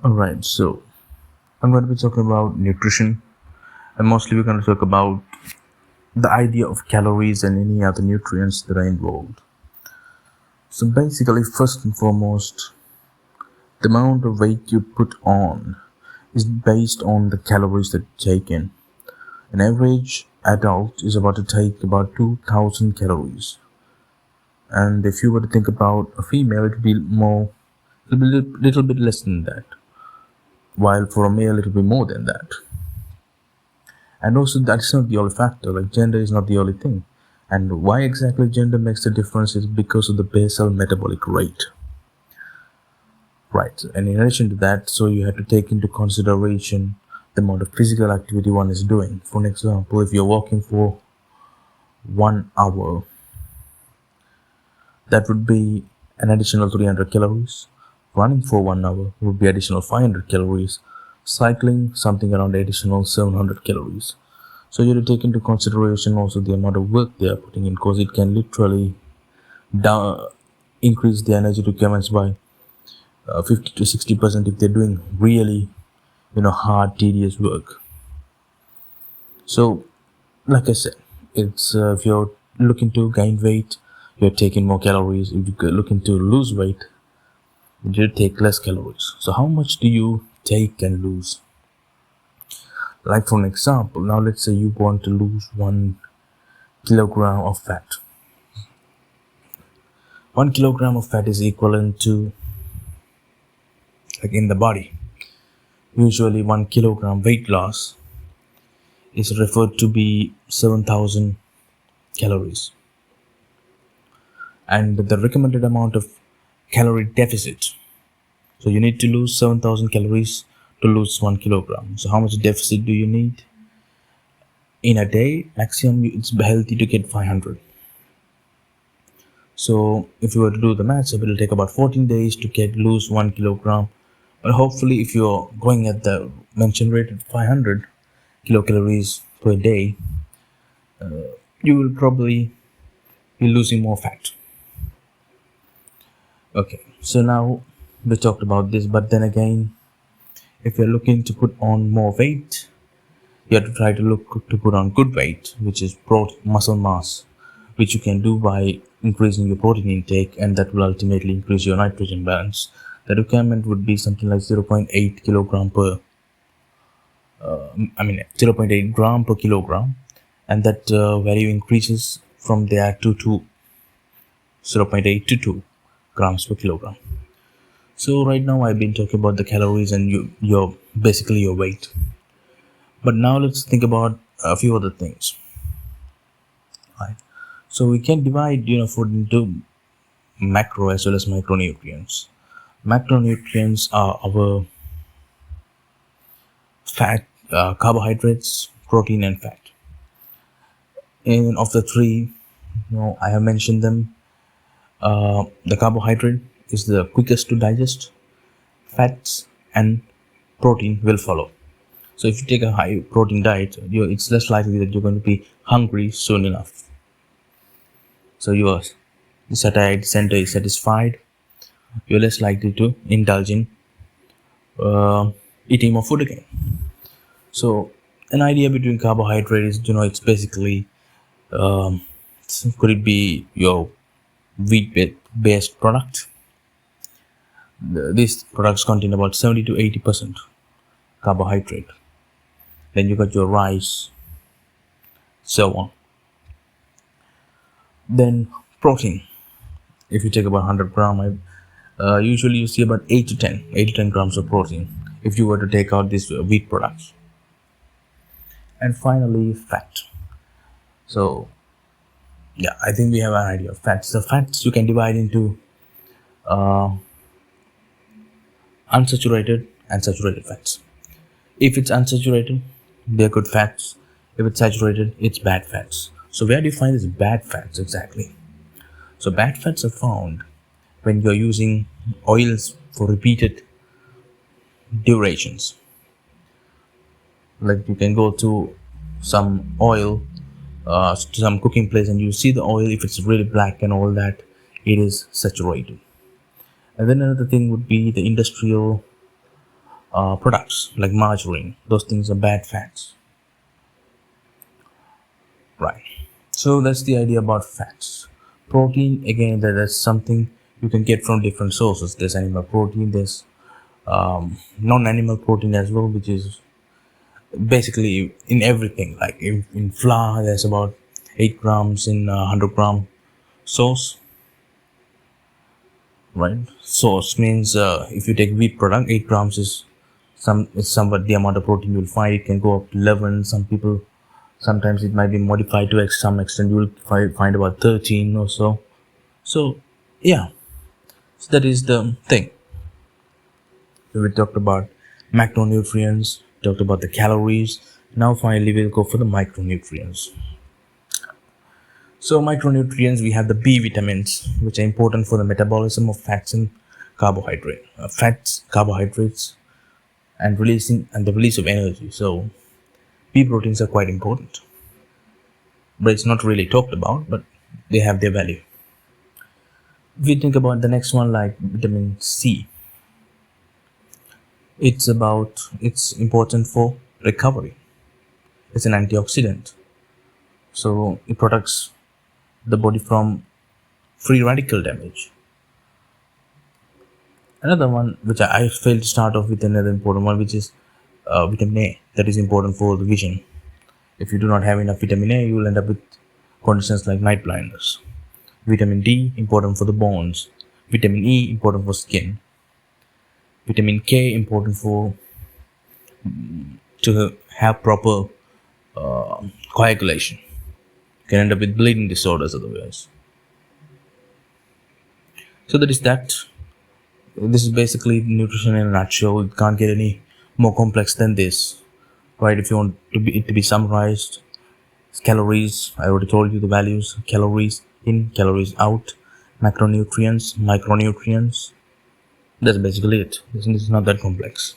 Alright, so I'm going to be talking about nutrition, and mostly we're going to talk about the idea of calories and any other nutrients that are involved. So, basically, first and foremost, the amount of weight you put on is based on the calories that you take in. An average adult is about to take about 2000 calories, and if you were to think about a female, it would be more, a little bit less than that, while for a male, it will be more than that. And also, that's not the only factor. Like, gender is not the only thing. And why exactly gender makes the difference is because of the basal metabolic rate. Right. And in addition to that, so you have to take into consideration the amount of physical activity one is doing. For an example, if you're walking for 1 hour, that would be an additional 300 calories. Running for 1 hour would be additional 500 calories. Cycling, something around additional 700 calories. So you have to take into consideration also the amount of work they are putting in, because it can literally increase the energy requirements by 50 to 60% if they're doing really, hard, tedious work. So, like I said, it's if you're looking to gain weight, you're taking more calories. If you're looking to lose weight, you take less calories. So, how much do you take and lose? Like, for an example, now let's say you want to lose 1 kilogram of fat. 1 kilogram of fat is equivalent to, like, in the body, usually 1 kilogram weight loss is referred to be 7,000 calories. And the recommended amount of calorie deficit, so you need to lose 7,000 calories to lose 1 kilogram. So how much deficit do you need? In a day, maximum it's healthy to get 500. So if you were to do the maths, it will take about 14 days to lose 1 kilogram. But hopefully, if you're going at the mentioned rate of 500 kilocalories per day, you will probably be losing more fat. Okay, so now we talked about this, but then again, if you're looking to put on more weight, you have to try to put on good weight, which is muscle mass, which you can do by increasing your protein intake, and that will ultimately increase your nitrogen balance. The requirement would be something like 0.8 kilogram per 0.8 gram per kilogram, and that value increases from there to 0.8 to 2 grams per kilogram. So right now I've been talking about the calories and your basically your weight. But now let's think about a few other things. Right. So we can divide food into macro as well as micronutrients. Macronutrients are our fat, carbohydrates, protein, and fat. And of the three, I have mentioned them. The carbohydrate is the quickest to digest. Fats and protein will follow. So if you take a high protein diet, it's less likely that you're going to be hungry soon enough. So your satiety center is satisfied. You're less likely to indulge in eating more food again. So an idea between carbohydrate is, it's basically, could it be your wheat-based product? These products contain about 70 to 80% carbohydrate. Then you got your rice, so on. Then protein. If you take about 100 gram, usually you see about 8 to 10 grams of protein if you were to take out these wheat products. And finally, fat. So yeah, I think we have an idea of fats. The fats you can divide into unsaturated and saturated fats. If it's unsaturated, they're good fats. If it's saturated, it's bad fats. So where do you find these bad fats exactly? So bad fats are found when you're using oils for repeated durations. Like you can go to some oil, to some cooking place, and you see the oil, if it's really black and all that, it is saturated. And then another thing would be the industrial products like margarine. Those things are bad fats, right? So that's the idea about fats. Protein, again, that's something you can get from different sources. There's animal protein, there's non-animal protein as well, which is basically in everything. Like in flour, there's about 8 grams in 100-gram sauce, right? Sauce means if you take wheat product, 8 grams is somewhat the amount of protein you'll find. It can go up to 11. Some people, sometimes it might be modified to some extent. You will find about 13 or so. So yeah, so that is the thing. So we talked about macronutrients, talked about the calories. Now finally we'll go for the micronutrients. So micronutrients, we have the B vitamins, which are important for the metabolism of fats and carbohydrates, and the release of energy. So B proteins are quite important, but it's not really talked about, but they have their value. If we think about the next one, like vitamin C, it's important for recovery. It's an antioxidant, so it protects the body from free radical damage. Another one which I failed to start off with, another important one, which is vitamin A, that is important for the vision. If you do not have enough vitamin A, you will end up with conditions like night blindness. Vitamin D, important for the bones. Vitamin E, important for skin. Vitamin K, important for to have proper coagulation. You can end up with bleeding disorders otherwise. So that is that. This is basically nutrition in a nutshell. It can't get any more complex than this, right? If you want it to be summarized, it's calories. I already told you the values. Calories in, calories out. Macronutrients, micronutrients. That's basically it. This is not that complex.